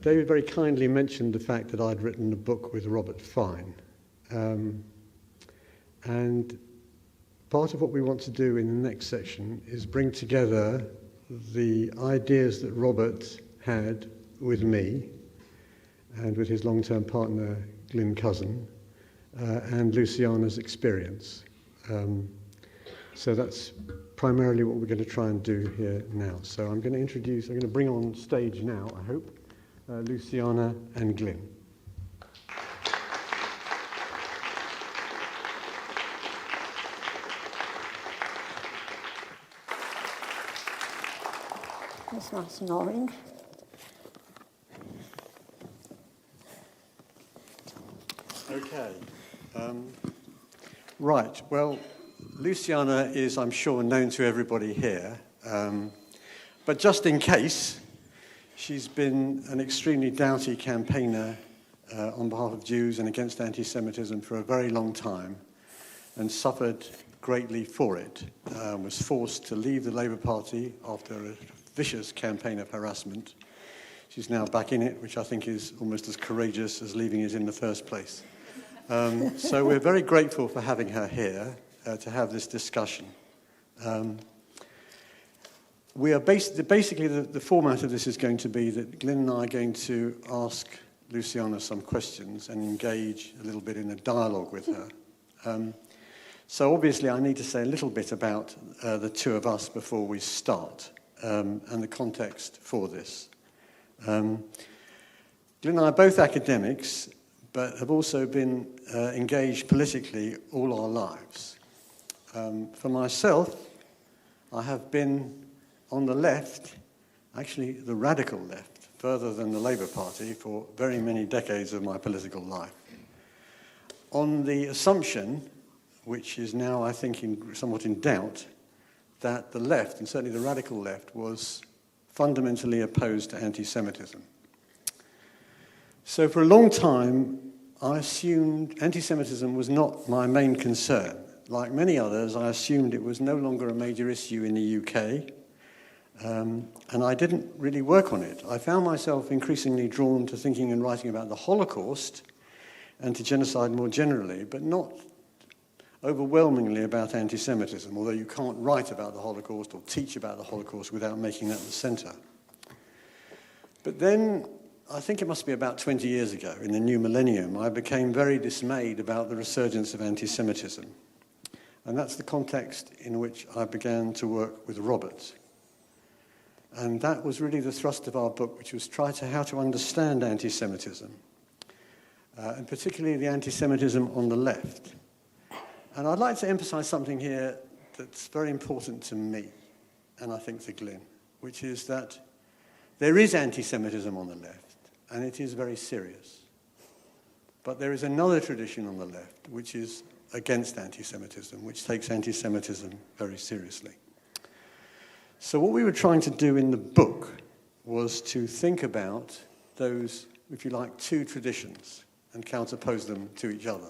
David very kindly mentioned the fact that I'd written a book with Robert Fine. And part of what we want to do in the next section is bring together the ideas that Robert had with me and with his long-term partner, Glyn Cousin, and Luciana's experience. So that's primarily what we're going to try and do here now. So I'm going to bring on stage now, I hope, Luciana and Glyn. It's nice and orange. Okay. Right. Well, Luciana is, I'm sure, known to everybody here. But just in case, she's been an extremely doughty campaigner on behalf of Jews and against anti-Semitism for a very long time and suffered greatly for it. Was forced to leave the Labour Party after a vicious campaign of harassment. She's now back in it, which I think is almost as courageous as leaving it in the first place. So we're very grateful for having her here to have this discussion. We are basically the format of this is going to be that Glyn and I are going to ask Luciana some questions and engage a little bit in a dialogue with her. So obviously I need to say a little bit about the two of us before we start and the context for this. Glyn and I are both academics, but have also been engaged politically all our lives. For myself, I have been on the left, actually the radical left, further than the Labour Party for very many decades of my political life. On the assumption, which is now I think somewhat in doubt, that the left, and certainly the radical left, was fundamentally opposed to anti-Semitism. So for a long time, I assumed anti-Semitism was not my main concern. Like many others, I assumed it was no longer a major issue in the UK, and I didn't really work on it. I found myself increasingly drawn to thinking and writing about the Holocaust and to genocide more generally, but not overwhelmingly about anti-Semitism, although you can't write about the Holocaust or teach about the Holocaust without making that the centre. But then, I think it must be about 20 years ago, in the new millennium, I became very dismayed about the resurgence of anti-Semitism. And that's the context in which I began to work with Robert. And that was really the thrust of our book, which was how to understand anti-Semitism, and particularly the anti-Semitism on the left. And I'd like to emphasize something here that's very important to me, and I think to Glyn, which is that there is anti-Semitism on the left, and it is very serious. But there is another tradition on the left, which is against anti-Semitism, which takes anti-Semitism very seriously. So what we were trying to do in the book was to think about those, if you like, two traditions and counterpose them to each other.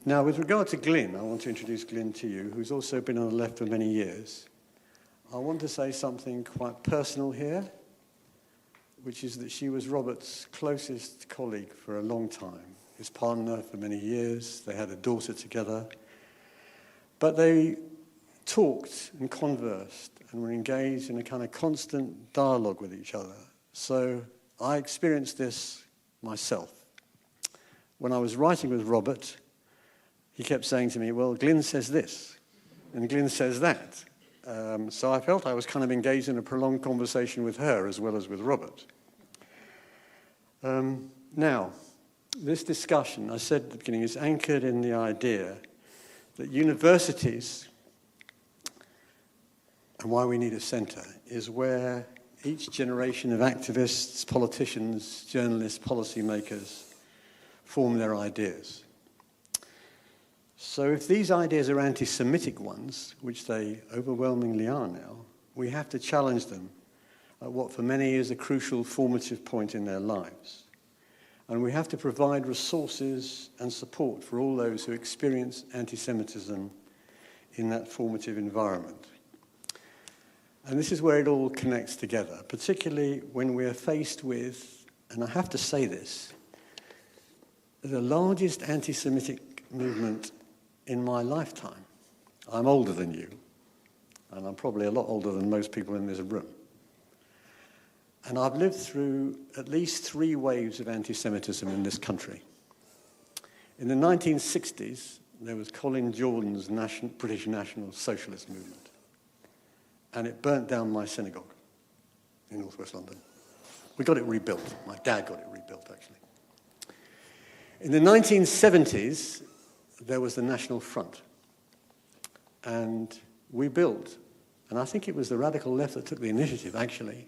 Now, with regard to Glyn, I want to introduce Glyn to you, who's also been on the left for many years. I want to say something quite personal here, which is that she was Robert's closest colleague for a long time, his partner for many years. They had a daughter together. But they talked and conversed and were engaged in a kind of constant dialogue with each other. So I experienced this myself. When I was writing with Robert, he kept saying to me, well, Glyn says this, and Glyn says that. So I felt I was kind of engaged in a prolonged conversation with her as well as with Robert. Now, this discussion, I said at the beginning, is anchored in the idea that universities, and why we need a centre, is where each generation of activists, politicians, journalists, policymakers form their ideas. So if these ideas are anti-Semitic ones, which they overwhelmingly are now, we have to challenge them at what for many is a crucial formative point in their lives. And we have to provide resources and support for all those who experience anti-Semitism in that formative environment. And this is where it all connects together, particularly when we're faced with, and I have to say this, the largest anti-Semitic movement in my lifetime. I'm older than you, and I'm probably a lot older than most people in this room. And I've lived through at least 3 waves of anti-Semitism in this country. In the 1960s, there was Colin Jordan's British National Socialist movement. And it burnt down my synagogue in northwest London. We got it rebuilt. My dad got it rebuilt, actually. In the 1970s, there was the National Front. And we built, and I think it was the radical left that took the initiative, actually,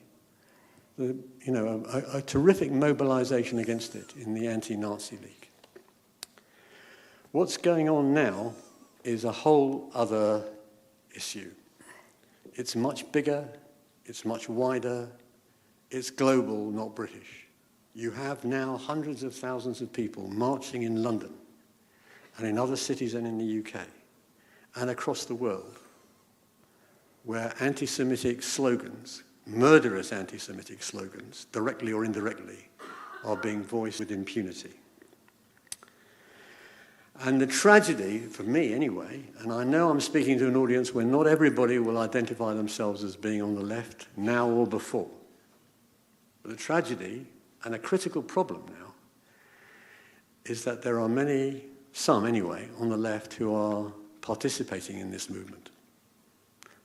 a terrific mobilization against it in the anti-Nazi League. What's going on now is a whole other issue. It's much bigger, it's much wider, it's global, not British. You have now hundreds of thousands of people marching in London and in other cities and in the UK and across the world where anti-Semitic slogans, murderous anti-Semitic slogans, directly or indirectly, are being voiced with impunity. And the tragedy, for me anyway, and I know I'm speaking to an audience where not everybody will identify themselves as being on the left, now or before. But the tragedy, and a critical problem now, is that there are many, some anyway, on the left who are participating in this movement.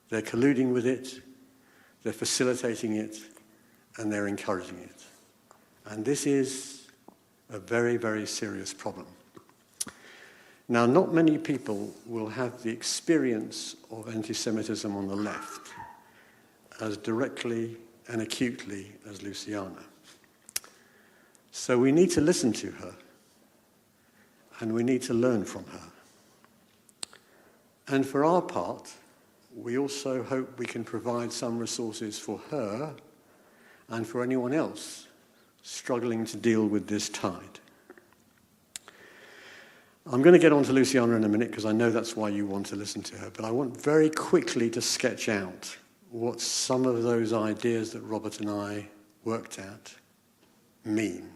They're colluding with it, they're facilitating it, and they're encouraging it. And this is a very, very serious problem. Now, not many people will have the experience of anti-Semitism on the left as directly and acutely as Luciana. So we need to listen to her, and we need to learn from her. And for our part, we also hope we can provide some resources for her and for anyone else struggling to deal with this tide. I'm going to get on to Luciana in a minute because I know that's why you want to listen to her, but I want very quickly to sketch out what some of those ideas that Robert and I worked at mean.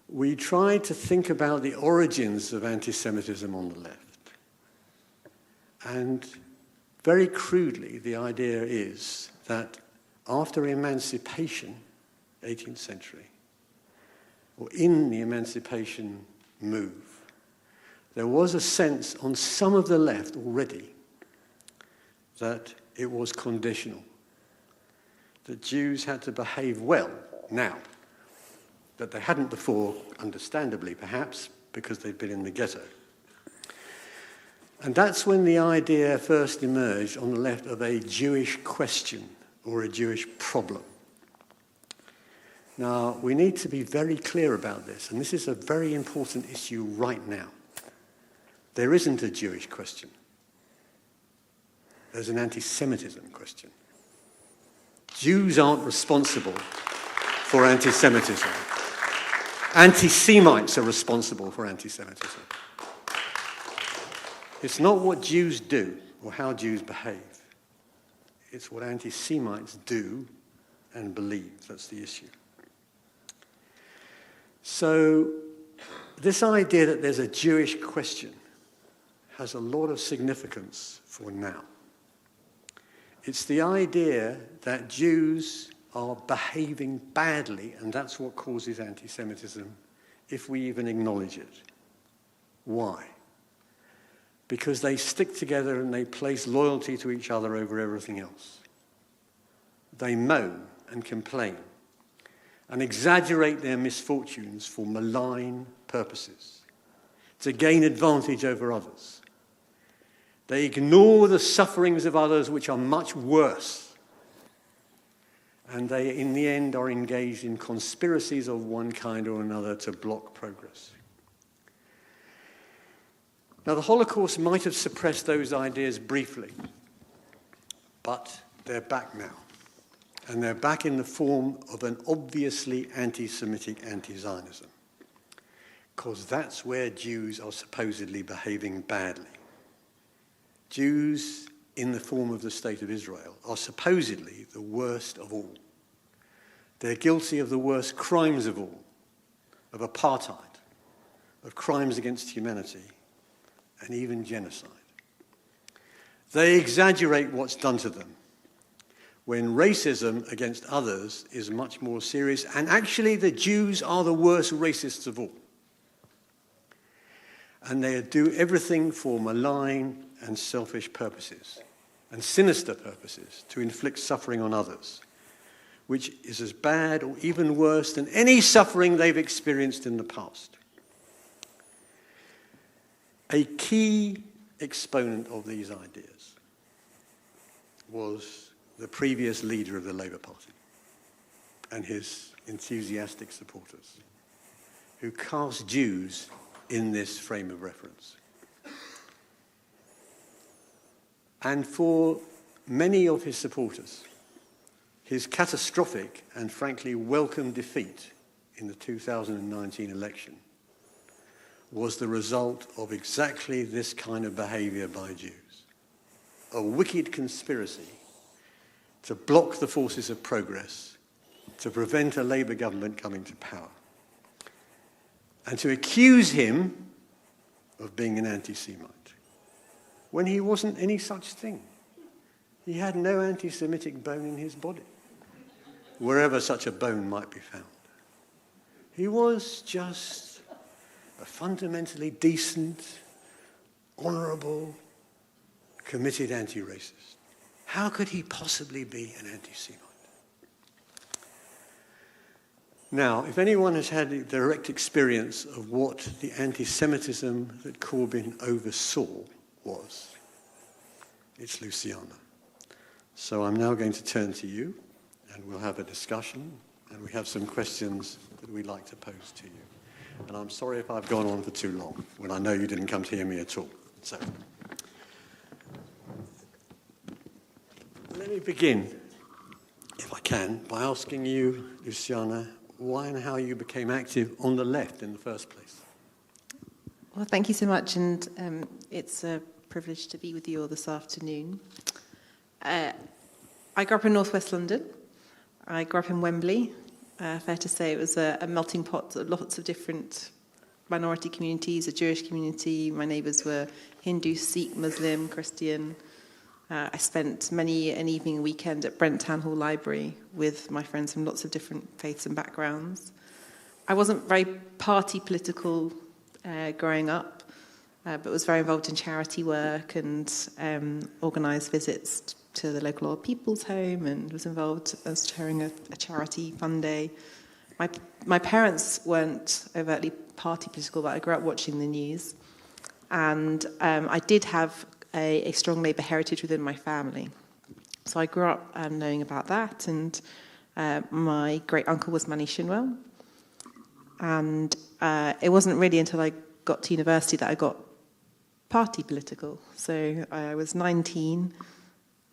We tried to think about the origins of anti-Semitism on the left. And very crudely, the idea is that after emancipation, 18th century, or in the emancipation move, there was a sense on some of the left already that it was conditional, that Jews had to behave well now, that they hadn't before, understandably perhaps, because they'd been in the ghetto. And that's when the idea first emerged on the left of a Jewish question or a Jewish problem. Now, we need to be very clear about this, and this is a very important issue right now. There isn't a Jewish question. There's an anti-Semitism question. Jews aren't responsible for anti-Semitism. Anti-Semites are responsible for anti-Semitism. It's not what Jews do or how Jews behave. It's what anti-Semites do and believe. That's the issue. So this idea that there's a Jewish question has a lot of significance for now. It's the idea that Jews are behaving badly, and that's what causes anti-Semitism, if we even acknowledge it. Why? Because they stick together and they place loyalty to each other over everything else. They moan and complain and exaggerate their misfortunes for malign purposes, to gain advantage over others. They ignore the sufferings of others, which are much worse. And they, in the end, are engaged in conspiracies of one kind or another to block progress. Now, the Holocaust might have suppressed those ideas briefly, but they're back now. And they're back in the form of an obviously anti-Semitic anti-Zionism, because that's where Jews are supposedly behaving badly. Jews in the form of the State of Israel, are supposedly the worst of all. They're guilty of the worst crimes of all, of apartheid, of crimes against humanity, and even genocide. They exaggerate what's done to them, when racism against others is much more serious, and actually the Jews are the worst racists of all. And they do everything for malign and selfish purposes, and sinister purposes, to inflict suffering on others, which is as bad or even worse than any suffering they've experienced in the past. A key exponent of these ideas was the previous leader of the Labour Party and his enthusiastic supporters, who cast Jews in this frame of reference. And for many of his supporters, his catastrophic and frankly welcome defeat in the 2019 election was the result of exactly this kind of behaviour by Jews. A wicked conspiracy to block the forces of progress, to prevent a Labour government coming to power, and to accuse him of being an anti-Semite, when he wasn't any such thing. He had no anti-Semitic bone in his body, wherever such a bone might be found. He was just a fundamentally decent, honourable, committed anti-racist. How could he possibly be an anti-Semite? Now, if anyone has had a direct experience of what the anti-Semitism that Corbyn oversaw was, it's Luciana. So I'm now going to turn to you, and we'll have a discussion, and we have some questions that we'd like to pose to you. And I'm sorry if I've gone on for too long, when I know you didn't come to hear me at all. So, let me begin, if I can, by asking you, Luciana, why and how you became active on the left in the first place. Well, thank you so much, and it's a privilege to be with you all this afternoon. I grew up in northwest London. I grew up in Wembley. Fair to say it was a melting pot of lots of different minority communities, a Jewish community. My neighbours were Hindu, Sikh, Muslim, Christian. I spent many an evening and weekend at Brent Town Hall Library with my friends from lots of different faiths and backgrounds. I wasn't very party political growing up, but was very involved in charity work and organised visits to the local old people's home, and was involved as chairing a charity fun day. My parents weren't overtly party political, but I grew up watching the news, and I did have a strong Labour heritage within my family. So I grew up knowing about that, and my great-uncle was Manny Shinwell. And it wasn't really until I got to university that I got party political. So I was 19,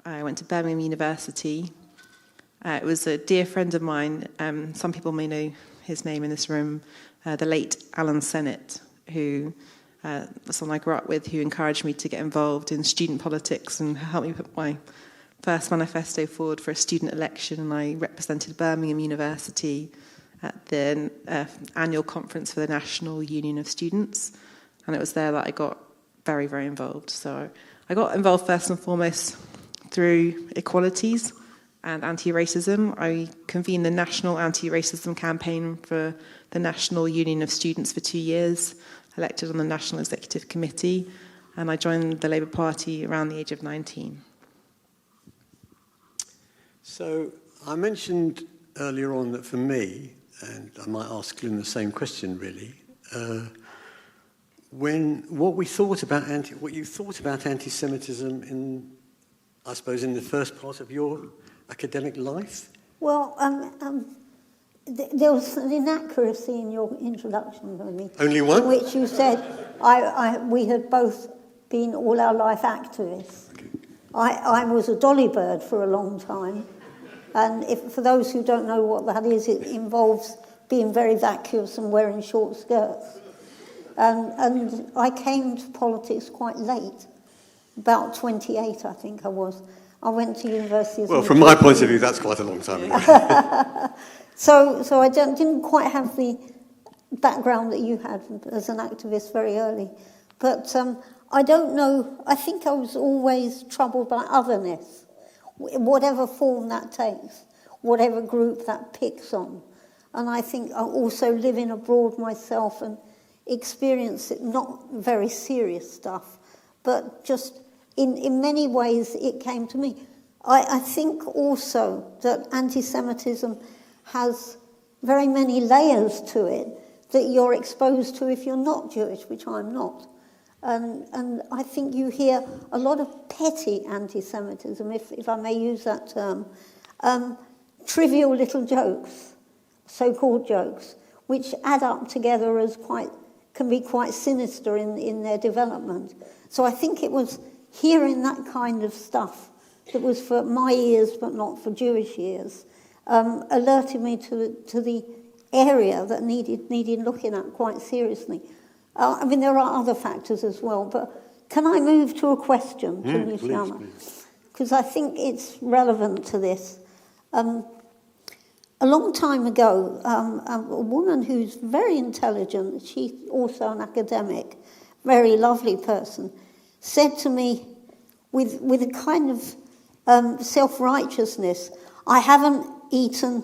I went to Birmingham University. It was a dear friend of mine, some people may know his name in this room, the late Alan Sennett, who someone I grew up with, who encouraged me to get involved in student politics and helped me put my first manifesto forward for a student election. And I represented Birmingham University at the annual conference for the National Union of Students. And it was there that I got very, very involved. So I got involved first and foremost through equalities and anti-racism. I convened the National Anti-Racism Campaign for the National Union of Students for 2 years, elected on the National Executive Committee, and I joined the Labour Party around the age of 19. So I mentioned earlier on that for me, and I might ask Glyn the same question really, what you thought about anti-Semitism in, I suppose, in the first part of your academic life? Well, there was an inaccuracy in your introduction, Jeremy. Only one? In which you said we had both been all our life activists. Okay. I was a dolly bird for a long time, and for those who don't know what that is, it involves being very vacuous and wearing short skirts. And I came to politics quite late, about 28, I think I was. I went to university as Well, from my point of view, that's quite a long time ago. So I didn't quite have the background that you had as an activist very early. But I don't know, I think I was always troubled by otherness, whatever form that takes, whatever group that picks on. And I think I also living abroad myself and experience it, not very serious stuff, but just in many ways it came to me. I think also that anti-Semitism has very many layers to it that you're exposed to if you're not Jewish, which I'm not. And I think you hear a lot of petty anti-Semitism, if I may use that term, trivial little jokes, so-called jokes, which add up together as can be quite sinister in their development. So I think it was hearing that kind of stuff that was for my ears but not for Jewish ears, alerted me to the area that needed looking at quite seriously. I mean, there are other factors as well, but can I move to a question to Luciana? Because I think it's relevant to this. A long time ago, a woman who's very intelligent, she's also an academic, very lovely person, said to me with a kind of self-righteousness, I haven't eaten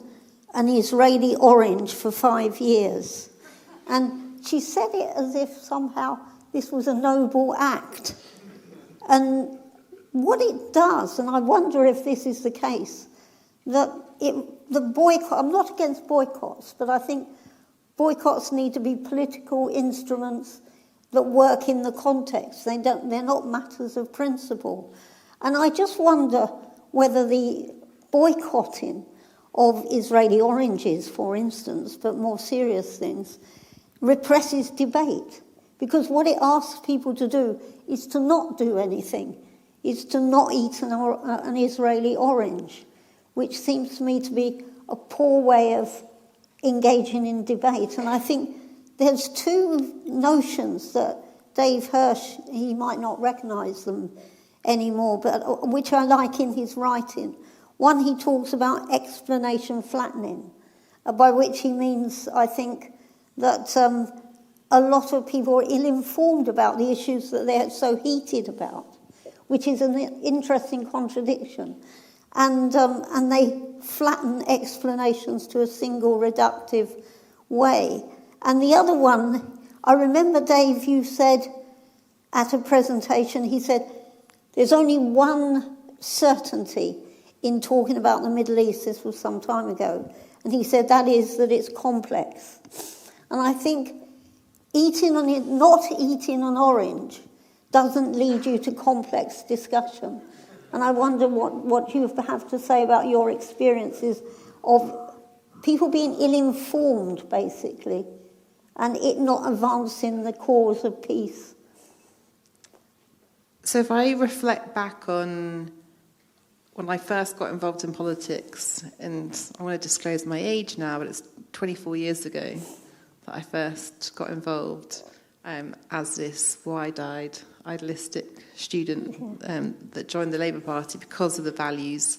an Israeli orange for 5 years. And she said it as if somehow this was a noble act. And what it does, and I wonder if this is the case, that the boycott, I'm not against boycotts, but I think boycotts need to be political instruments that work in the context. They're not matters of principle. And I just wonder whether the boycotting of Israeli oranges, for instance, but more serious things, represses debate. Because what it asks people to do is to not do anything, is to not eat an Israeli orange, which seems to me to be a poor way of engaging in debate. And I think there's two notions that Dave Hirsch, he might not recognise them anymore, but which I like in his writing. One, he talks about explanation flattening, by which he means, I think, that a lot of people are ill-informed about the issues that they're so heated about, which is an interesting contradiction. And they flatten explanations to a single reductive way. And the other one, I remember, Dave, you said at a presentation, he said, there's only one certainty in talking about the Middle East, this was some time ago, and he said that is that it's complex. And I think not eating an orange doesn't lead you to complex discussion. And I wonder what you have to say about your experiences of people being ill-informed, basically, and it not advancing the cause of peace. So if I reflect back on when I first got involved in politics, and I want to disclose my age now, but it's 24 years ago that I first got involved as this wide-eyed, idealistic student that joined the Labour Party because of the values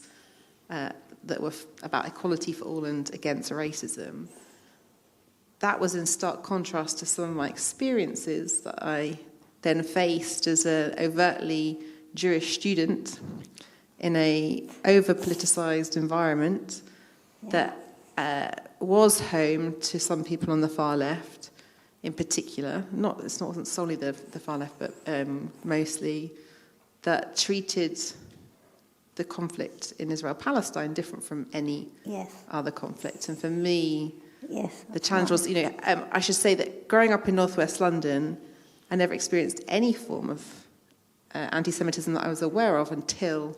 that were about equality for all and against racism. That was in stark contrast to some of my experiences that I then faced as an overtly Jewish student in a over-politicised environment that was home to some people on the far left, in particular. It wasn't solely the far left, but mostly, that treated the conflict in Israel-Palestine different from any other conflict. And for me, the challenge was, I should say that growing up in northwest London, I never experienced any form of anti-Semitism that I was aware of until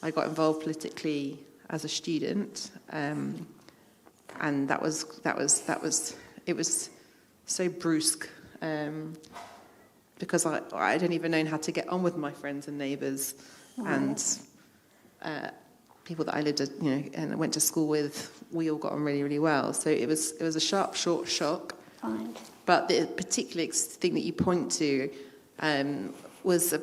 I got involved politically as a student, and it was so brusque, because I don't even know how to get on with my friends and neighbours and people that I lived and went to school with. We all got on really, really well. So it was a sharp, short shock. Right. But the particular thing that you point to was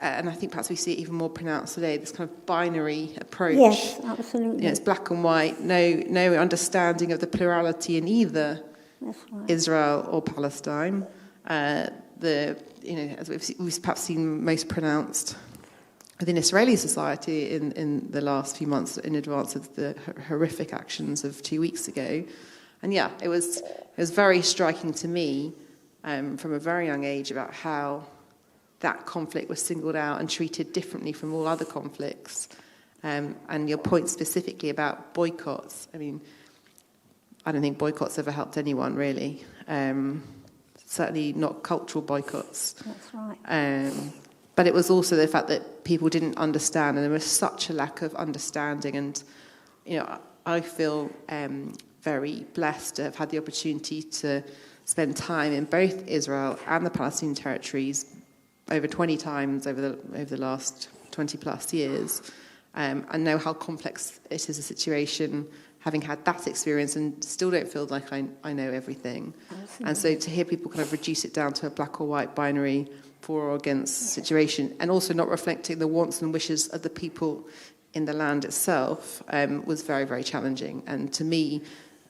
and I think perhaps we see it even more pronounced today, this kind of binary approach. Yes, absolutely. It's black and white, no understanding of the plurality in either That's right. Israel or Palestine. As we've perhaps seen most pronounced within Israeli society in the last few months in advance of the horrific actions of 2 weeks ago. And yeah, it was very striking to me from a very young age about how that conflict was singled out and treated differently from all other conflicts. And your point specifically about boycotts, I mean, I don't think boycotts ever helped anyone, really. Certainly not cultural boycotts. That's right. But it was also the fact that people didn't understand, and there was such a lack of understanding. And, I feel very blessed to have had the opportunity to spend time in both Israel and the Palestinian territories over 20 times over the last 20 plus years, and know how complex it is a situation, having had that experience and still don't feel like I know everything. Absolutely. And so to hear people kind of reduce it down to a black or white binary for or against situation, and also not reflecting the wants and wishes of the people in the land itself, was very, very challenging. And to me,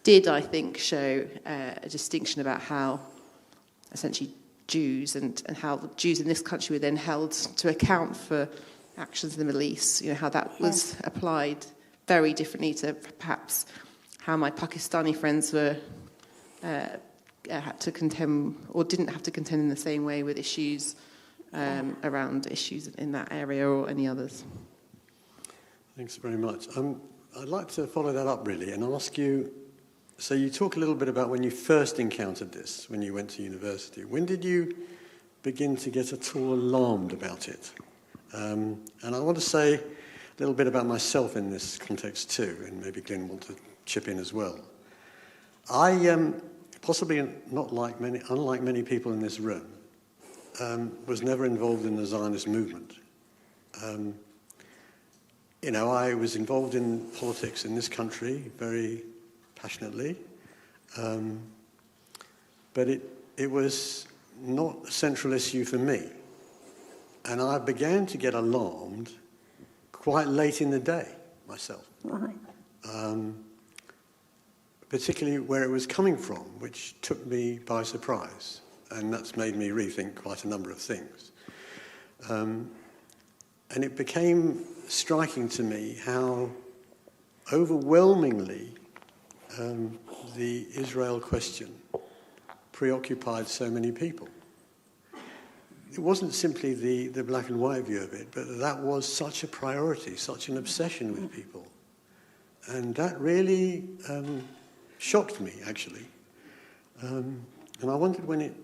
did, I think, show a distinction about how essentially Jews and how the Jews in this country were then held to account for actions in the Middle East, how that was applied very differently to perhaps how my Pakistani friends were had to contend or didn't have to contend in the same way with issues around issues in that area or any others. Thanks very much. I'd like to follow that up really and ask you, so you talk a little bit about when you first encountered this, when you went to university. When did you begin to get at all alarmed about it? And I want to say a little bit about myself in this context too, and maybe Glyn want to chip in as well. I, possibly not unlike many people in this room, was never involved in the Zionist movement. I was involved in politics in this country very passionately, but it was not a central issue for me. And I began to get alarmed quite late in the day myself. Right. Particularly where it was coming from, which took me by surprise. And that's made me rethink quite a number of things. And it became striking to me how overwhelmingly the Israel question preoccupied so many people. It wasn't simply the black and white view of it, but that was such a priority, such an obsession with people. And that really shocked me, actually. And I wondered when it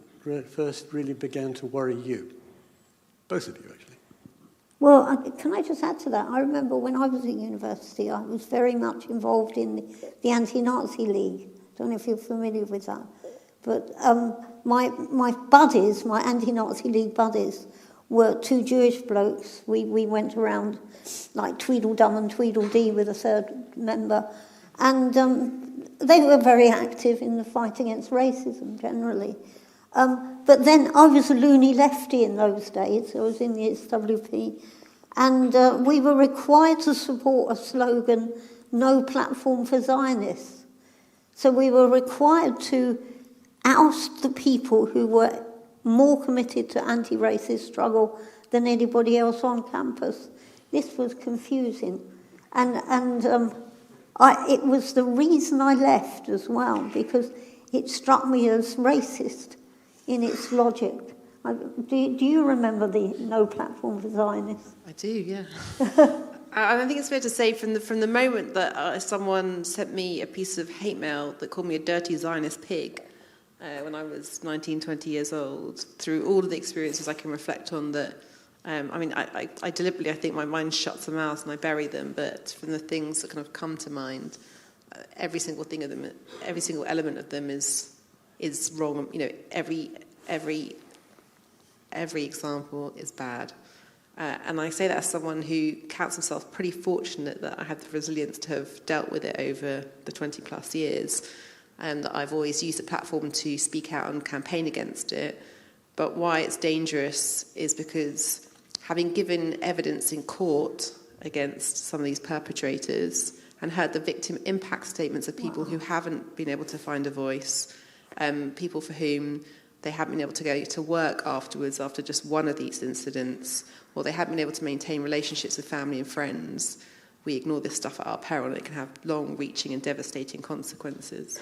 first really began to worry you. Both of you, actually. Well, can I just add to that? I remember when I was at university, I was very much involved in the Anti-Nazi League. I don't know if you're familiar with that. But my buddies, my Anti-Nazi League buddies, were two Jewish blokes. We went around like Tweedledum and Tweedledee with a third member. And they were very active in the fight against racism generally. But then I was a loony lefty in those days. I was in the SWP. And we were required to support a slogan, "No platform for Zionists." So we were required to oust the people who were more committed to anti-racist struggle than anybody else on campus. This was confusing. And it was the reason I left as well, because it struck me as racist in its logic. Do you remember the No Platform for Zionists? I do, yeah. I think it's fair to say from the moment that someone sent me a piece of hate mail that called me a dirty Zionist pig when I was 19, 20 years old, through all of the experiences I can reflect on that, I deliberately, I think my mind shuts them out and I bury them, but from the things that kind of come to mind, every single thing of them, every single element of them is wrong. Every example is bad. And I say that as someone who counts himself pretty fortunate that I had the resilience to have dealt with it over the 20 plus years, and that I've always used the platform to speak out and campaign against it. But why it's dangerous is because having given evidence in court against some of these perpetrators and heard the victim impact statements of people who haven't been able to find a voice, people for whom they haven't been able to go to work afterwards after just one of these incidents, or they haven't been able to maintain relationships with family and friends. We ignore this stuff at our peril, and it can have long-reaching and devastating consequences.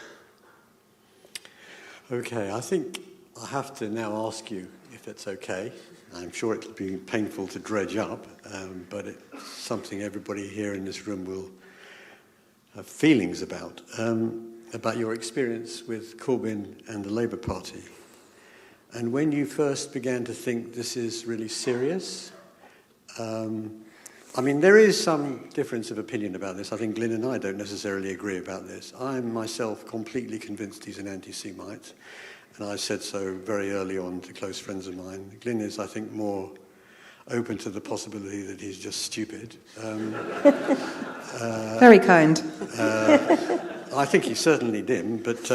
Okay, I think I have to now ask you if it's okay. I'm sure it'll be painful to dredge up, but it's something everybody here in this room will have feelings about your experience with Corbyn and the Labour Party. And when you first began to think this is really serious, I mean, there is some difference of opinion about this. I think Glyn and I don't necessarily agree about this. I'm myself completely convinced he's an anti-Semite, and I said so very early on to close friends of mine. Glyn is, I think, more open to the possibility that he's just stupid. Very kind. I think he's certainly dim, but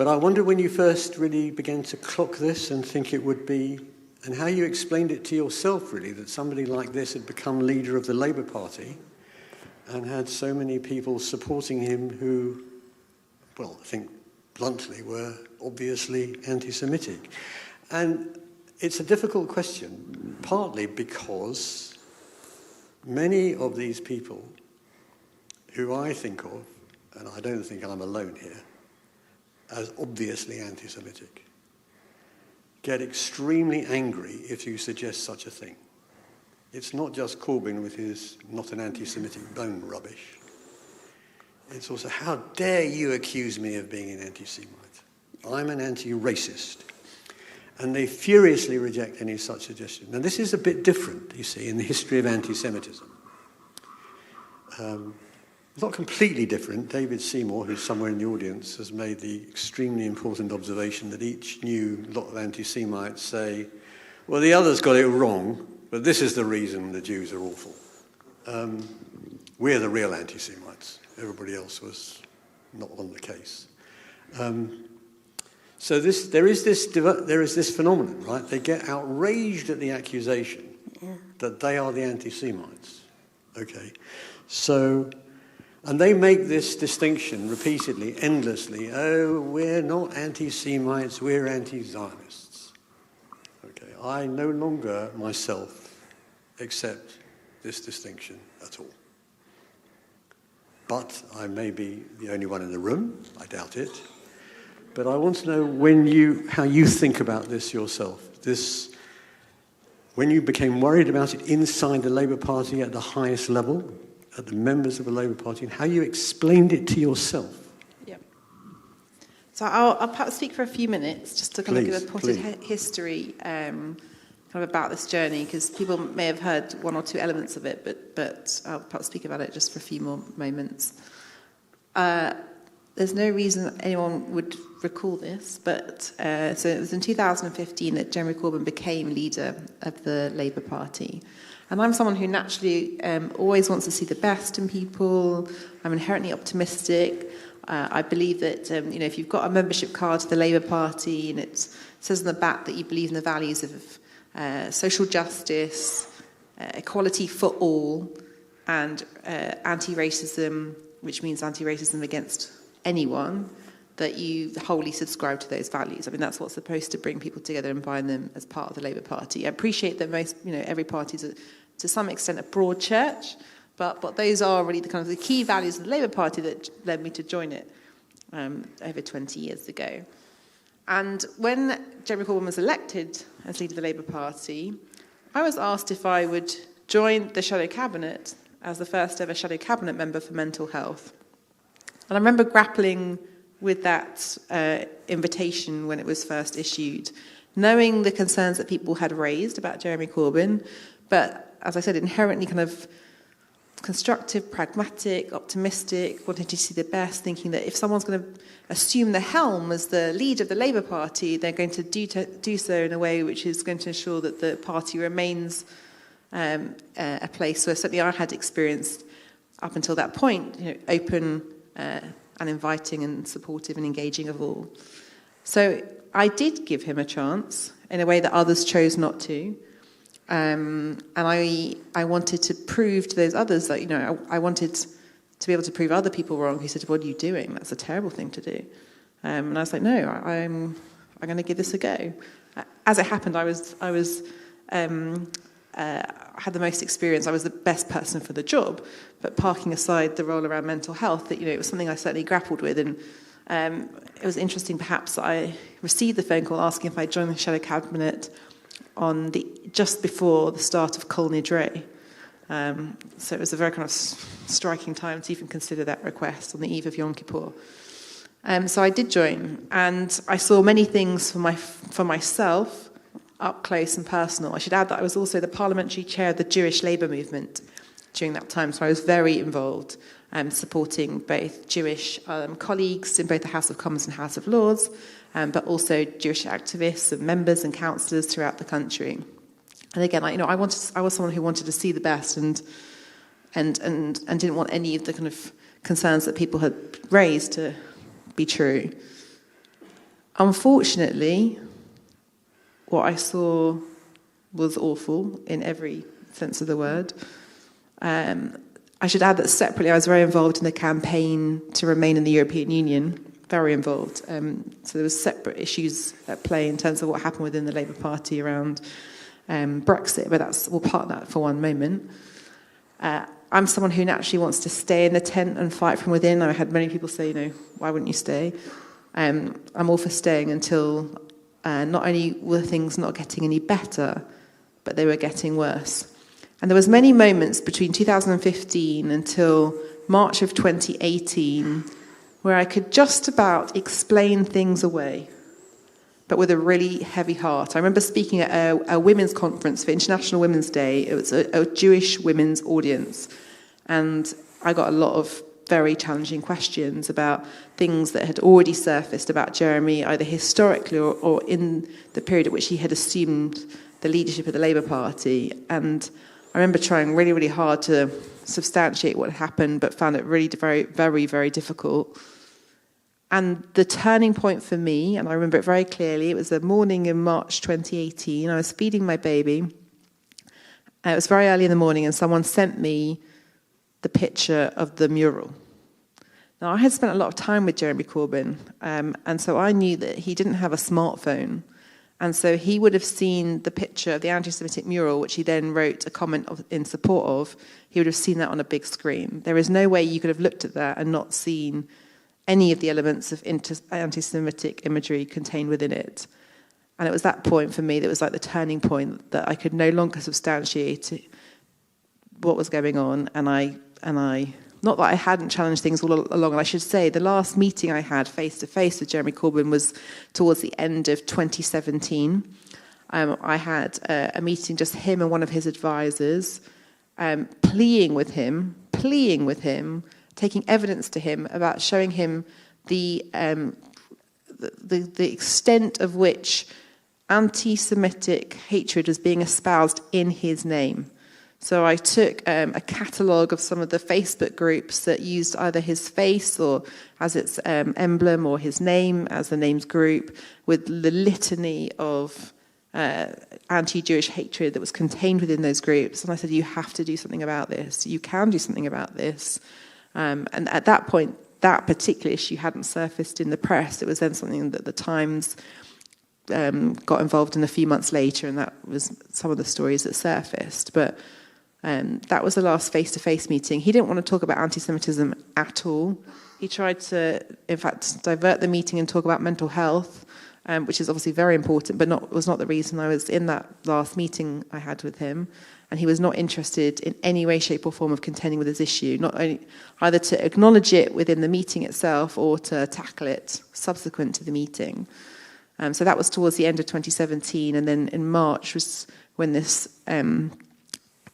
I wonder when you first really began to clock this and think it would be, and how you explained it to yourself, really, that somebody like this had become leader of the Labour Party and had so many people supporting him who, well, I think bluntly, were obviously anti-Semitic. And it's a difficult question, partly because many of these people who I think of, and I don't think I'm alone here, as obviously anti-Semitic, get extremely angry if you suggest such a thing. It's not just Corbyn with his not an anti-Semitic bone rubbish. It's also, how dare you accuse me of being an anti-Semite? I'm an anti-racist. And they furiously reject any such suggestion. Now, this is a bit different, you see, in the history of anti-Semitism. It's not completely different. David Seymour, who's somewhere in the audience, has made the extremely important observation that each new lot of anti-Semites say, well, the others got it wrong, but this is the reason the Jews are awful. We're the real anti-Semites. Everybody else was not on the case. So there is this phenomenon, right? They get outraged at the accusation that they are the anti-Semites. Okay, so, and they make this distinction repeatedly, endlessly. Oh, we're not anti-Semites, we're anti-Zionists. Okay, I no longer myself accept this distinction at all. But I may be the only one in the room, I doubt it. But I want to know how you think about this yourself. When you became worried about it inside the Labour Party at the highest level, at the members of the Labour Party, and how you explained it to yourself. Yeah. So I'll perhaps speak for a few minutes, just to kind of give a potted history kind of about this journey, because people may have heard one or two elements of it, but I'll perhaps speak about it just for a few more moments. There's no reason anyone would recall this, but so it was in 2015 that Jeremy Corbyn became leader of the Labour Party. And I'm someone who naturally always wants to see the best in people. I'm inherently optimistic. I believe that if you've got a membership card to the Labour Party and it says on the back that you believe in the values of social justice, equality for all, and anti-racism, which means anti-racism against anyone, that you wholly subscribe to those values. I mean, that's what's supposed to bring people together and bind them as part of the Labour Party. I appreciate that every party is to some extent a broad church, but those are really the key values of the Labour Party that led me to join it over 20 years ago. And when Jeremy Corbyn was elected as leader of the Labour Party, I was asked if I would join the Shadow Cabinet as the first ever Shadow Cabinet member for mental health. And I remember grappling with that invitation when it was first issued, knowing the concerns that people had raised about Jeremy Corbyn, but, as I said, inherently kind of constructive, pragmatic, optimistic, wanting to see the best, thinking that if someone's going to assume the helm as the leader of the Labour Party, they're going to do so in a way which is going to ensure that the party remains a place where certainly I had experienced up until that point, open and inviting and supportive and engaging of all. So I did give him a chance in a way that others chose not to. And I wanted to prove to those others that, I wanted to be able to prove other people wrong who said, what are you doing? That's a terrible thing to do. And I was like, no, I'm going to give this a go. As it happened, I had the most experience. I was the best person for the job, but parking aside the role around mental health, that it was something I certainly grappled with. And it was interesting, perhaps, that I received the phone call asking if I'd join the shadow cabinet just before the start of Kol Nidre. So it was a very kind of striking time to even consider that request on the eve of Yom Kippur. So I did join, and I saw many things for myself, up close and personal. I should add that I was also the parliamentary chair of the Jewish labour movement during that time, so I was very involved, supporting both Jewish colleagues in both the House of Commons and House of Lords, but also Jewish activists and members and councillors throughout the country. And again, I was someone who wanted to see the best and didn't want any of the kind of concerns that people had raised to be true. Unfortunately, what I saw was awful in every sense of the word. I should add that separately, I was very involved in the campaign to remain in the European Union, very involved. So there was separate issues at play in terms of what happened within the Labour Party around Brexit, but we'll park that for one moment. I'm someone who naturally wants to stay in the tent and fight from within. I had many people say, why wouldn't you stay? I'm all for staying until not only were things not getting any better, but they were getting worse. And there was many moments between 2015 until March of 2018 where I could just about explain things away, but with a really heavy heart. I remember speaking at a women's conference for International Women's Day. It was a Jewish women's audience, and I got a lot of very challenging questions about things that had already surfaced about Jeremy, either historically or in the period at which he had assumed the leadership of the Labour Party. And I remember trying really, really hard to substantiate what had happened, but found it really very, very, very difficult. And the turning point for me, and I remember it very clearly, it was a morning in March 2018. I was feeding my baby. It was very early in the morning, and someone sent me the picture of the mural. Now, I had spent a lot of time with Jeremy Corbyn, and so I knew that he didn't have a smartphone. And so he would have seen the picture of the anti-Semitic mural, which he then wrote a comment in support of. He would have seen that on a big screen. There is no way you could have looked at that and not seen any of the elements of anti-Semitic imagery contained within it. And it was that point for me that was like the turning point, that I could no longer substantiate what was going on. And I not that I hadn't challenged things all along, and I should say the last meeting I had face-to-face with Jeremy Corbyn was towards the end of 2017. I had a meeting, just him and one of his advisors, pleading with him, taking evidence to him about showing him the extent of which anti-Semitic hatred was being espoused in his name. So I took a catalogue of some of the Facebook groups that used either his face or as its emblem, or his name as the name's group, with the litany of anti-Jewish hatred that was contained within those groups. And I said, you have to do something about this. You can do something about this. And at that point, that particular issue hadn't surfaced in the press. It was then something that the Times got involved in a few months later, and that was some of the stories that surfaced. But that was the last face-to-face meeting. He didn't want to talk about anti-Semitism at all. He tried to, in fact, divert the meeting and talk about mental health, which is obviously very important, but was not the reason I was in that last meeting I had with him. And he was not interested in any way, shape, or form of contending with this issue, not only either to acknowledge it within the meeting itself or to tackle it subsequent to the meeting. So that was towards the end of 2017, and then in March was when this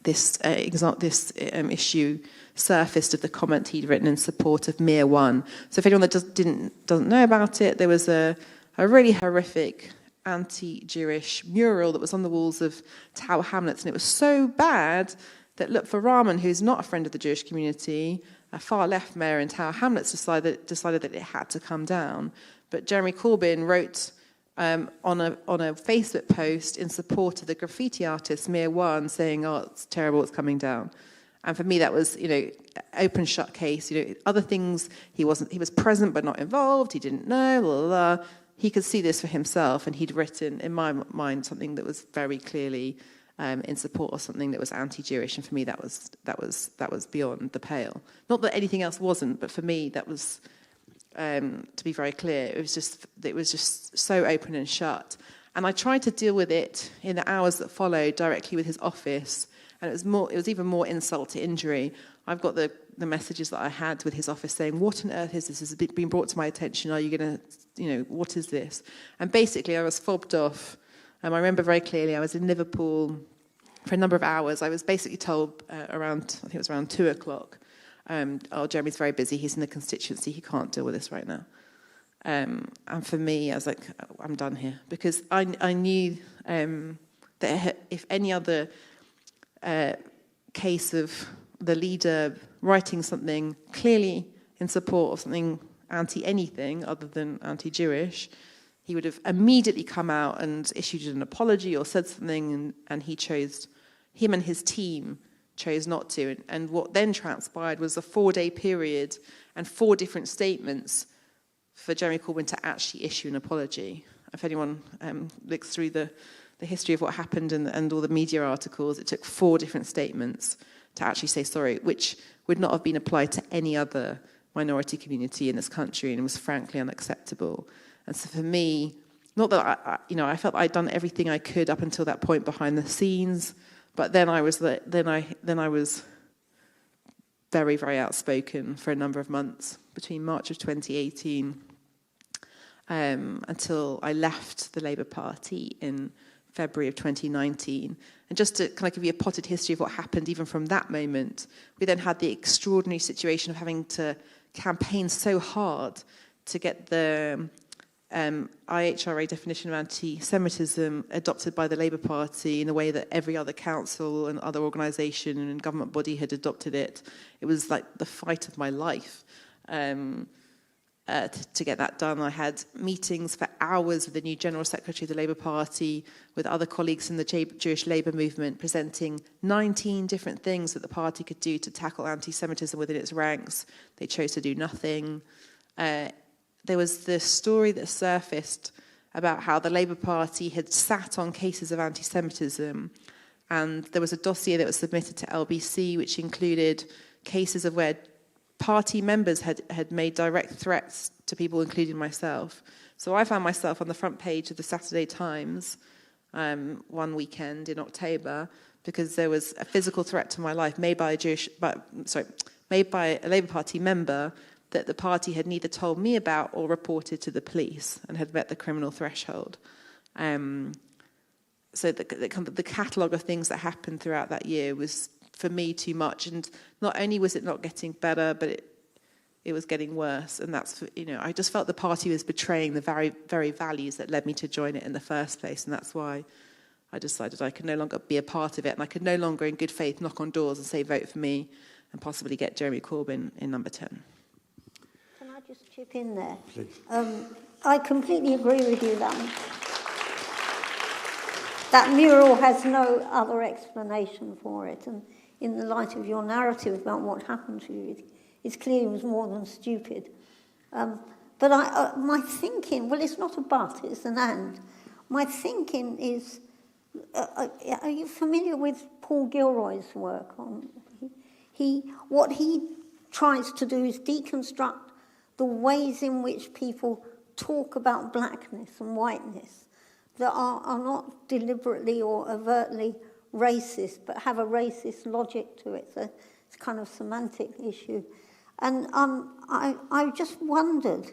issue surfaced of the comment he'd written in support of Mir 1. So if anyone that doesn't know about it, there was a really horrific anti-Jewish mural that was on the walls of Tower Hamlets, and it was so bad that Lutfer Rahman, who's not a friend of the Jewish community, a far-left mayor in Tower Hamlets, decided that it had to come down. But Jeremy Corbyn wrote on a Facebook post in support of the graffiti artist Mir Wan, saying, "Oh, it's terrible, what's coming down." And for me, that was, open shut case. Other things, he was present but not involved. He didn't know. Blah, blah, blah. He could see this for himself, and he'd written, in my mind, something that was very clearly in support of something that was anti-Jewish. And for me, that was beyond the pale. Not that anything else wasn't, but for me, that was, to be very clear, it was just so open and shut. And I tried to deal with it in the hours that followed directly with his office. And it was even more insult to injury. I've got the messages that I had with his office saying, "What on earth is this? This has been brought to my attention. Are you going to, what is this?" And basically, I was fobbed off. I remember very clearly, I was in Liverpool for a number of hours. I was basically told around 2 o'clock, "Oh, Jeremy's very busy. He's in the constituency. He can't deal with this right now." And for me, I was like, I'm done here. Because I knew that if any other case of the leader writing something clearly in support of something anti-anything other than anti-Jewish, he would have immediately come out and issued an apology or said something, and him and his team chose not to. And what then transpired was a 4-day period and 4 different statements for Jeremy Corbyn to actually issue an apology. If anyone looks through the history of what happened and all the media articles, it took 4 different statements to actually say sorry, which would not have been applied to any other minority community in this country, and was frankly unacceptable. And so for me, not that I felt I'd done everything I could up until that point behind the scenes, but then I was very, very outspoken for a number of months between March of 2018 until I left the Labour Party in February of 2019. And just to kind of give you a potted history of what happened even from that moment, we then had the extraordinary situation of having to campaign so hard to get the IHRA definition of anti-Semitism adopted by the Labour Party in the way that every other council and other organisation and government body had adopted it. It was like the fight of my life to get that done. I had meetings for hours with the new General Secretary of the Labour Party, with other colleagues in the Jewish Labour movement, presenting 19 different things that the party could do to tackle anti-Semitism within its ranks. They chose to do nothing. There was this story that surfaced about how the Labour Party had sat on cases of anti-Semitism, and there was a dossier that was submitted to LBC which included cases of where party members had made direct threats to people, including myself. So I found myself on the front page of the Saturday Times one weekend in October because there was a physical threat to my life made by a Labour Party member that the party had neither told me about or reported to the police and had met the criminal threshold. So the catalogue of things that happened throughout that year was, for me, too much. And not only was it not getting better, but it was getting worse. And that's, I just felt the party was betraying the very, very values that led me to join it in the first place. And that's why I decided I could no longer be a part of it. And I could no longer, in good faith, knock on doors and say, vote for me, and possibly get Jeremy Corbyn in number 10. Can I just chip in there? Please. I completely agree with you that mural has no other explanation for it. And in the light of your narrative about what happened to you, it clearly was more than stupid. But my thinking, well, it's not a but, it's an and. My thinking is, are you familiar with Paul Gilroy's work on? What he tries to do is deconstruct the ways in which people talk about blackness and whiteness that are not deliberately or overtly racist, but have a racist logic to it. So it's kind of semantic issue. And I just wondered,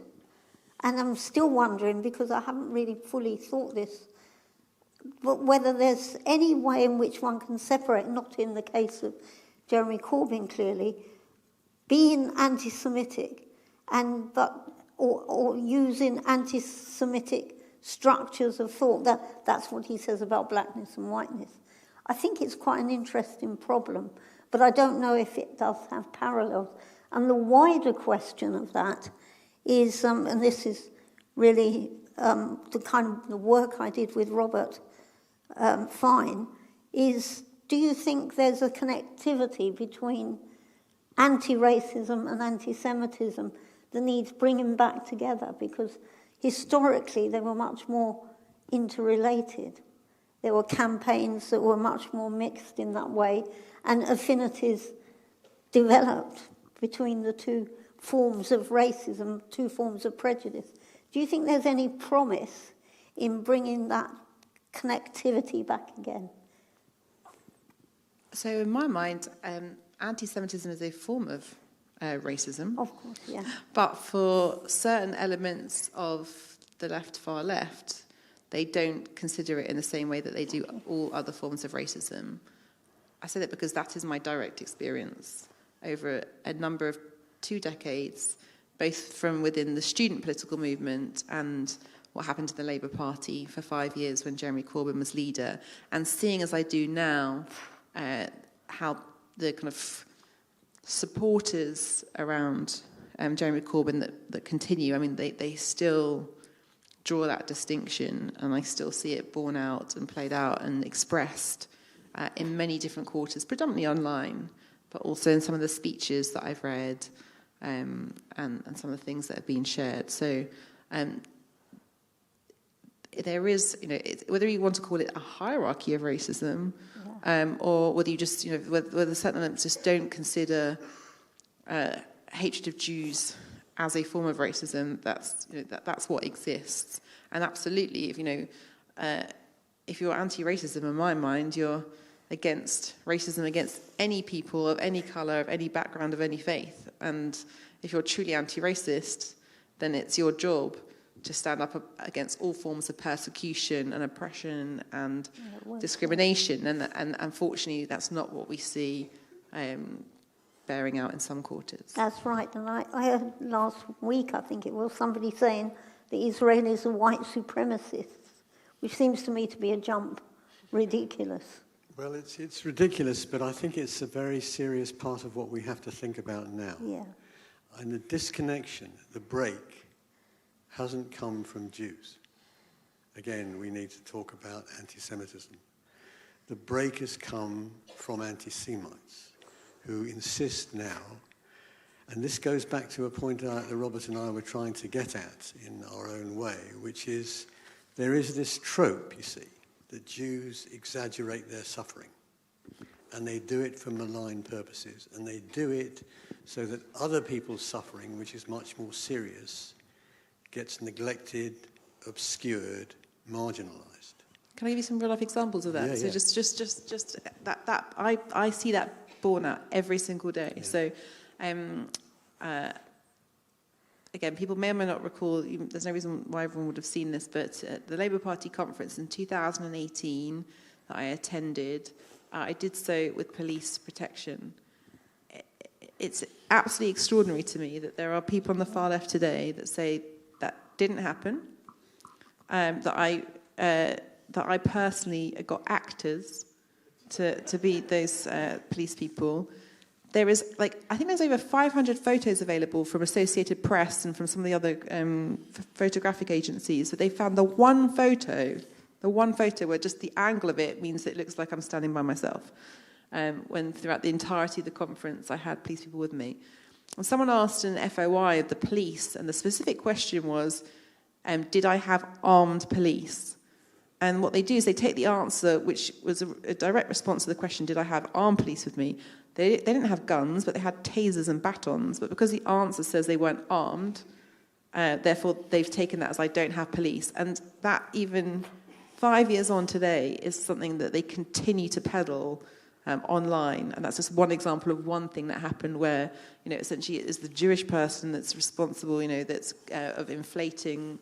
and I'm still wondering because I haven't really fully thought this, but whether there's any way in which one can separate, not in the case of Jeremy Corbyn clearly, being anti-Semitic or using anti-Semitic structures of thought. That's what he says about blackness and whiteness. I think it's quite an interesting problem, but I don't know if it does have parallels. And the wider question of that is, and this is really the work I did with Robert Fine is, do you think there's a connectivity between anti-racism and anti-Semitism that needs bringing back together? Because historically they were much more interrelated. There were campaigns that were much more mixed in that way, and affinities developed between the two forms of racism, two forms of prejudice. Do you think there's any promise in bringing that connectivity back again? So in my mind, anti-Semitism is a form of racism. Of course, yeah. But for certain elements of the left, far left, they don't consider it in the same way that they do all other forms of racism. I say that because that is my direct experience over a number of 2 decades, both from within the student political movement and what happened to the Labour Party for 5 years when Jeremy Corbyn was leader, and seeing as I do now how the kind of supporters around Jeremy Corbyn that continue, I mean, they still draw that distinction, and I still see it borne out and played out and expressed in many different quarters, predominantly online, but also in some of the speeches that I've read and some of the things that have been shared. So there is, whether you want to call it a hierarchy of racism, or whether you just, whether certain elements just don't consider hatred of Jews as a form of racism, that's what exists. And absolutely, if you're anti-racism, in my mind, you're against racism against any people of any colour, of any background, of any faith. And if you're truly anti-racist, then it's your job to stand up against all forms of persecution and oppression and discrimination. And unfortunately, that's not what we see bearing out in some quarters. That's right. And I heard last week, I think it was, somebody saying the Israelis are white supremacists, which seems to me to be a jump ridiculous. Well, it's ridiculous, but I think it's a very serious part of what we have to think about now. Yeah. And the disconnection, the break, hasn't come from Jews. Again, we need to talk about anti-Semitism. The break has come from anti-Semites who insist now, and this goes back to a point that Robert and I were trying to get at in our own way, which is there is this trope, you see, that Jews exaggerate their suffering. And they do it for malign purposes. And they do it so that other people's suffering, which is much more serious, gets neglected, obscured, marginalised. Can I give you some real life examples of that? Yeah, so yeah. just that I see that borne out every single day. Yeah. So again, people may or may not recall, there's no reason why everyone would have seen this, but at the Labour Party conference in 2018 that I attended, I did so with police protection. It's absolutely extraordinary to me that there are people on the far left today that say that didn't happen, that I personally got actors to be those police people. There is, I think there's over 500 photos available from Associated Press and from some of the other photographic agencies, but they found the one photo where just the angle of it means it looks like I'm standing by myself. When throughout the entirety of the conference, I had police people with me. And someone asked an FOI of the police, and the specific question was, did I have armed police? And what they do is they take the answer, which was a direct response to the question, did I have armed police with me? They didn't have guns, but they had tasers and batons. But because the answer says they weren't armed, therefore they've taken that as I don't have police. And that even 5 years on today is something that they continue to peddle online. And that's just one example of one thing that happened where, essentially it is the Jewish person that's responsible, that's of inflating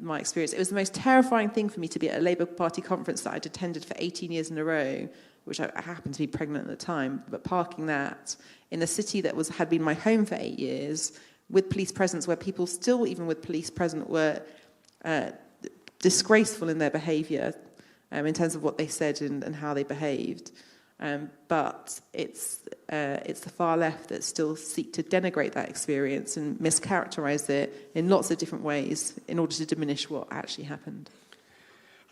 my experience. It was the most terrifying thing for me to be at a Labour Party conference that I'd attended for 18 years in a row, which I happened to be pregnant at the time, but parking that in a city that had been my home for 8 years, with police presence, where people still, even with police present, were disgraceful in their behaviour in terms of what they said and how they behaved. But it's the far left that still seek to denigrate that experience and mischaracterize it in lots of different ways in order to diminish what actually happened.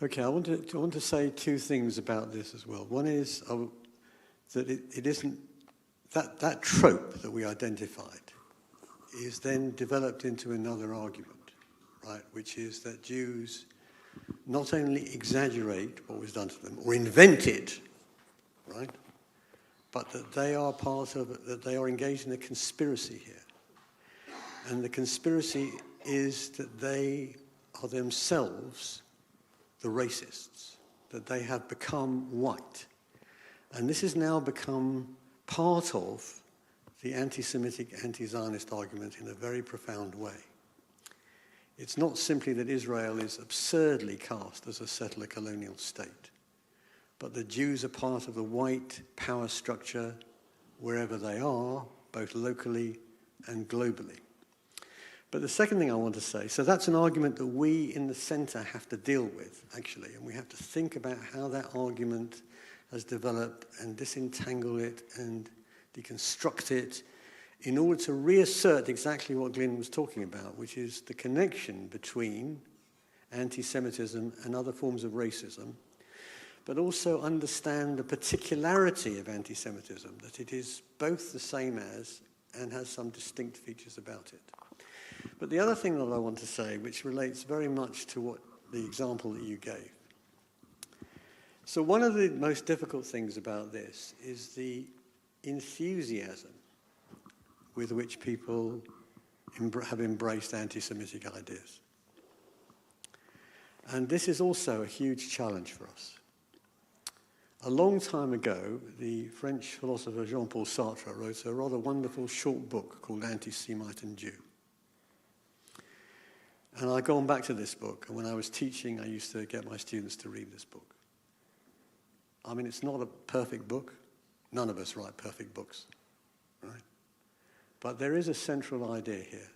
Okay, I want to say two things about this as well. One is that it isn't that trope that we identified is then developed into another argument, right? Which is that Jews not only exaggerate what was done to them or invent it, right? But that they are that they are engaged in a conspiracy here. And the conspiracy is that they are themselves the racists, that they have become white. And this has now become part of the anti-Semitic, anti-Zionist argument in a very profound way. It's not simply that Israel is absurdly cast as a settler colonial state, but the Jews are part of the white power structure wherever they are, both locally and globally. But the second thing I want to say, so that's an argument that we in the centre have to deal with, actually, and we have to think about how that argument has developed and disentangle it and deconstruct it in order to reassert exactly what Glyn was talking about, which is the connection between anti-Semitism and other forms of racism, but also understand the particularity of anti-Semitism, that it is both the same as and has some distinct features about it. But the other thing that I want to say, which relates very much to what the example that you gave. So one of the most difficult things about this is the enthusiasm with which people have embraced anti-Semitic ideas. And this is also a huge challenge for us. A long time ago, the French philosopher Jean-Paul Sartre wrote a rather wonderful short book called Antisemite and Jew. And I've gone back to this book, and when I was teaching, I used to get my students to read this book. I mean, it's not a perfect book. None of us write perfect books, right? But there is a central idea here.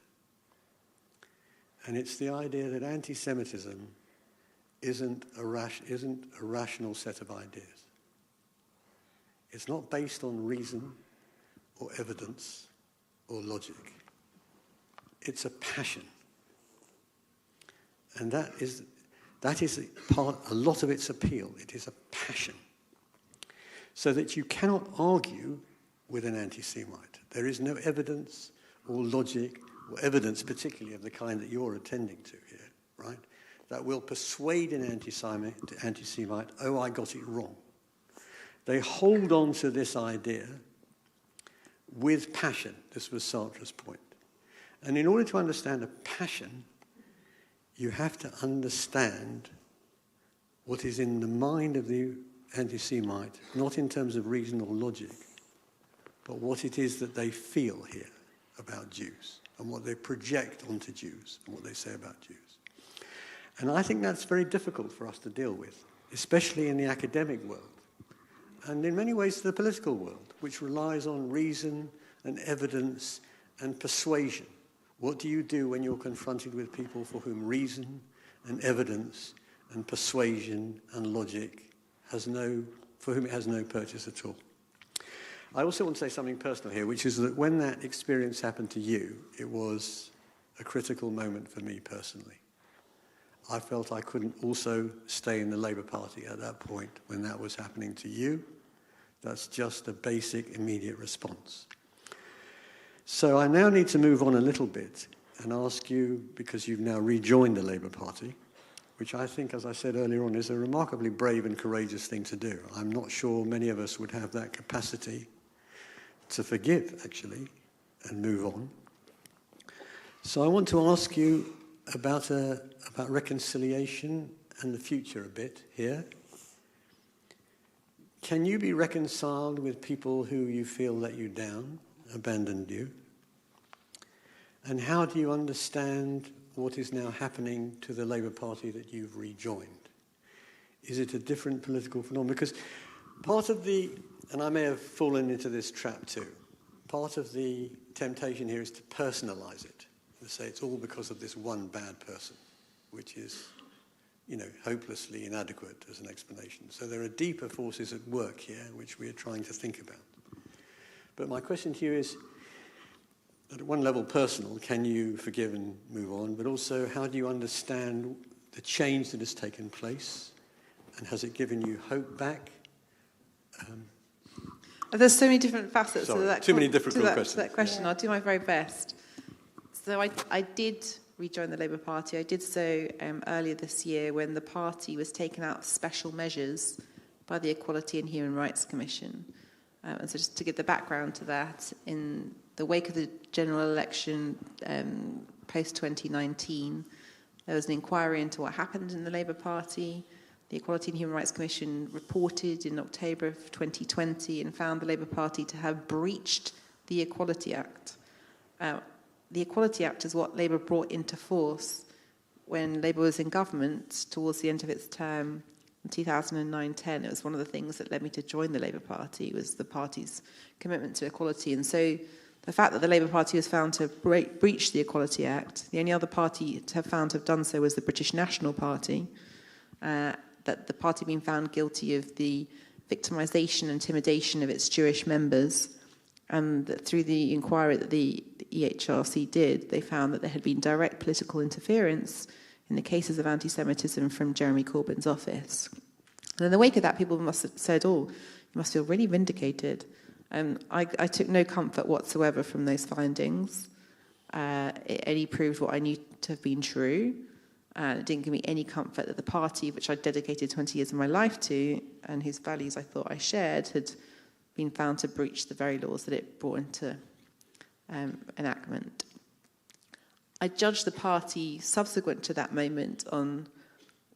And it's the idea that anti-Semitism isn't a rational set of ideas. It's not based on reason or evidence or logic. It's a passion. And that is a lot of its appeal. It is a passion. So that you cannot argue with an anti-Semite. There is no evidence or logic or evidence particularly of the kind that you're attending to here, right? That will persuade an anti-Semite, oh, I got it wrong. They hold on to this idea with passion. This was Sartre's point. And in order to understand a passion, you have to understand what is in the mind of the anti-Semite, not in terms of reason or logic, but what it is that they feel here about Jews and what they project onto Jews and what they say about Jews. And I think that's very difficult for us to deal with, especially in the academic world and in many ways the political world, which relies on reason and evidence and persuasion. What do you do when you're confronted with people for whom reason and evidence and persuasion and logic for whom it has no purchase at all? I also want to say something personal here, which is that when that experience happened to you, it was a critical moment for me personally. I felt I couldn't also stay in the Labour Party at that point when that was happening to you. That's just a basic, immediate response. So I now need to move on a little bit and ask you, because you've now rejoined the Labour Party, which I think, as I said earlier on, is a remarkably brave and courageous thing to do. I'm not sure many of us would have that capacity to forgive, actually, and move on. So I want to ask you about reconciliation and the future a bit here. Can you be reconciled with people who you feel let you down, abandoned you? And how do you understand what is now happening to the Labour Party that you've rejoined? Is it a different political phenomenon? Because part of the, and I may have fallen into this trap too, part of the temptation here is to personalise it, to say it's all because of this one bad person, which is, hopelessly inadequate as an explanation. So there are deeper forces at work here which we are trying to think about. But my question to you is, at one level personal, can you forgive and move on? But also, how do you understand the change that has taken place? And has it given you hope back? There's so many different facets Sorry, to that. too many difficult questions. To that question. Yeah. I'll do my very best. So I did rejoin the Labour Party. I did so earlier this year when the party was taken out of special measures by the Equality and Human Rights Commission. And so just to give the background to that, in the wake of the general election post-2019, there was an inquiry into what happened in the Labour Party. The Equality and Human Rights Commission reported in October of 2020 and found the Labour Party to have breached the Equality Act. The Equality Act is what Labour brought into force when Labour was in government towards the end of its term in 2009-10. It was one of the things that led me to join the Labour Party, was the party's commitment to equality. And so the fact that the Labour Party was found to breach the Equality Act, the only other party to have found to have done so was the British National Party, that the party being found guilty of the victimisation and intimidation of its Jewish members, and that through the inquiry that the EHRC did, they found that there had been direct political interference in the cases of anti-Semitism from Jeremy Corbyn's office. And in the wake of that, people must have said, you must feel really vindicated. I took no comfort whatsoever from those findings. It only proved what I knew to have been true. It didn't give me any comfort that the party, which I dedicated 20 years of my life to, and whose values I thought I shared, had been found to breach the very laws that it brought into enactment. I judged the party subsequent to that moment on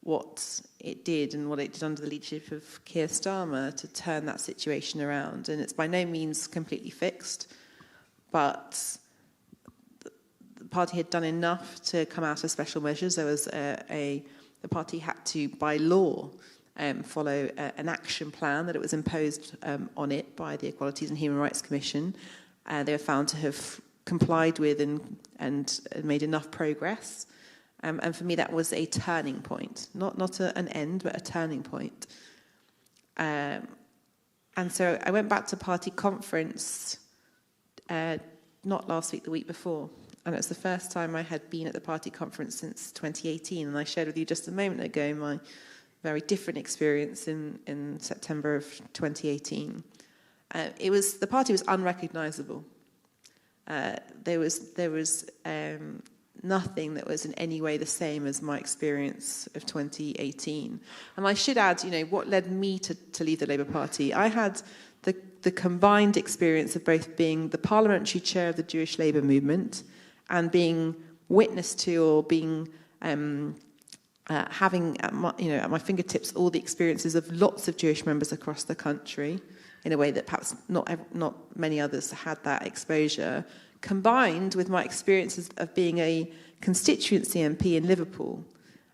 what it did and what it did under the leadership of Keir Starmer to turn that situation around. And it's by no means completely fixed, but the party had done enough to come out of special measures. There was the party had to, by law, follow an action plan that it was imposed on it by the Equalities and Human Rights Commission. They were found to have complied with and made enough progress. And for me, that was a turning point, not an end, but a turning point. And so I went back to party conference, not last week, the week before. And it was the first time I had been at the party conference since 2018. And I shared with you just a moment ago my very different experience in September of 2018. The party was unrecognisable. There was nothing that was in any way the same as my experience of 2018. And I should add, what led me to leave the Labour Party. I had the combined experience of both being the parliamentary chair of the Jewish Labour movement and being witness to or being having at my fingertips all the experiences of lots of Jewish members across the country in a way that perhaps not many others had that exposure, combined with my experiences of being a constituency MP in Liverpool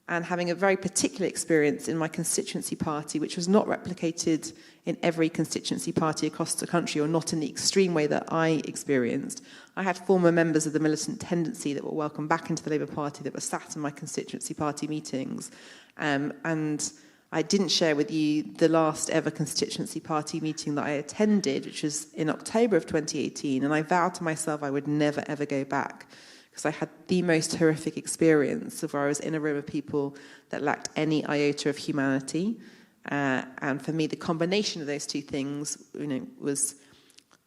and having a very particular experience in my constituency party, which was not replicated in every constituency party across the country, or not in the extreme way that I experienced. I had former members of the militant tendency that were welcomed back into the Labour Party that were sat in my constituency party meetings. And I didn't share with you the last ever constituency party meeting that I attended, which was in October of 2018, and I vowed to myself I would never, ever go back, because I had the most horrific experience of where I was in a room of people that lacked any iota of humanity. And for me, the combination of those two things, was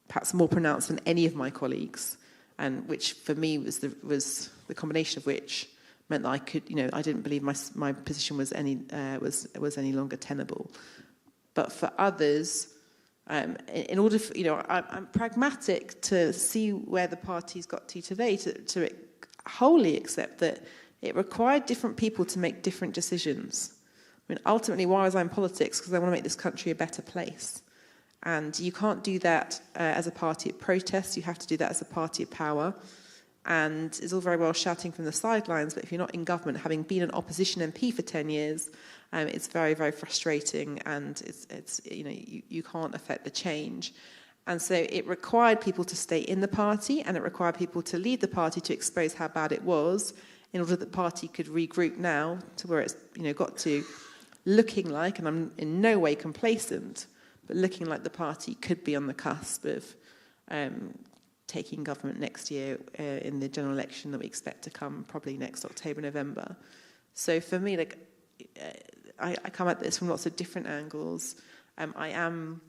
perhaps more pronounced than any of my colleagues, and which for me was the combination of which meant that I could, I didn't believe my position was any longer tenable. But for others, in order for, I'm pragmatic to see where the party's got to today, to wholly accept that it required different people to make different decisions. Ultimately, why was I in politics? Because I want to make this country a better place. And you can't do that as a party of protest. You have to do that as a party of power. And it's all very well shouting from the sidelines, but if you're not in government, having been an opposition MP for 10 years, it's very, very frustrating, and it's you can't affect the change. And so it required people to stay in the party, and it required people to leave the party to expose how bad it was, in order that the party could regroup now to where it's got to looking like, and I'm in no way complacent, but looking like the party could be on the cusp of taking government next year in the general election that we expect to come probably next October, November. So for me, I come at this from lots of different angles. I am,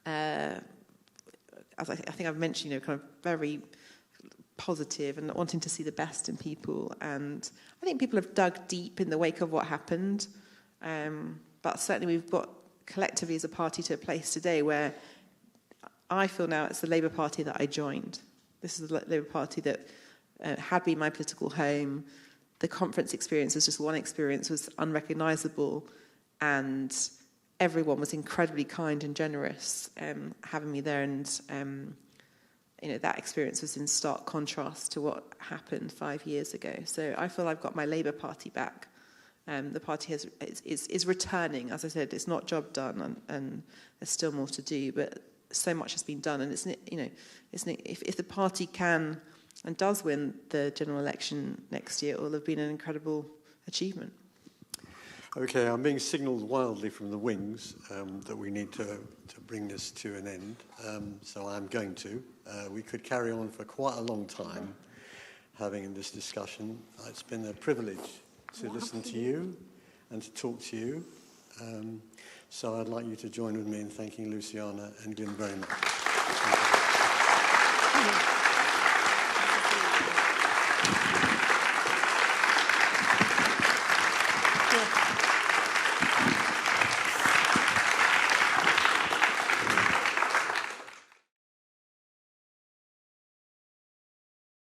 as I think I've mentioned, kind of very positive and wanting to see the best in people. And I think people have dug deep in the wake of what happened. But certainly we've got collectively as a party to a place today where I feel now it's the Labour Party that I joined. This is the Labour Party that had been my political home. The conference experience was just one experience, was unrecognisable, and everyone was incredibly kind and generous having me there. And that experience was in stark contrast to what happened 5 years ago. So I feel I've got my Labour Party back. The party is returning. As I said, it's not job done, and there's still more to do. But so much has been done, and if the party can and does win the general election next year, it will have been an incredible achievement. Okay, I'm being signalled wildly from the wings that we need to bring this to an end. So I'm going to. We could carry on for quite a long time having this discussion. It's been a privilege to listen to you and to talk to you. So I'd like you to join with me in thanking Luciana and Glyn very much. Thank you.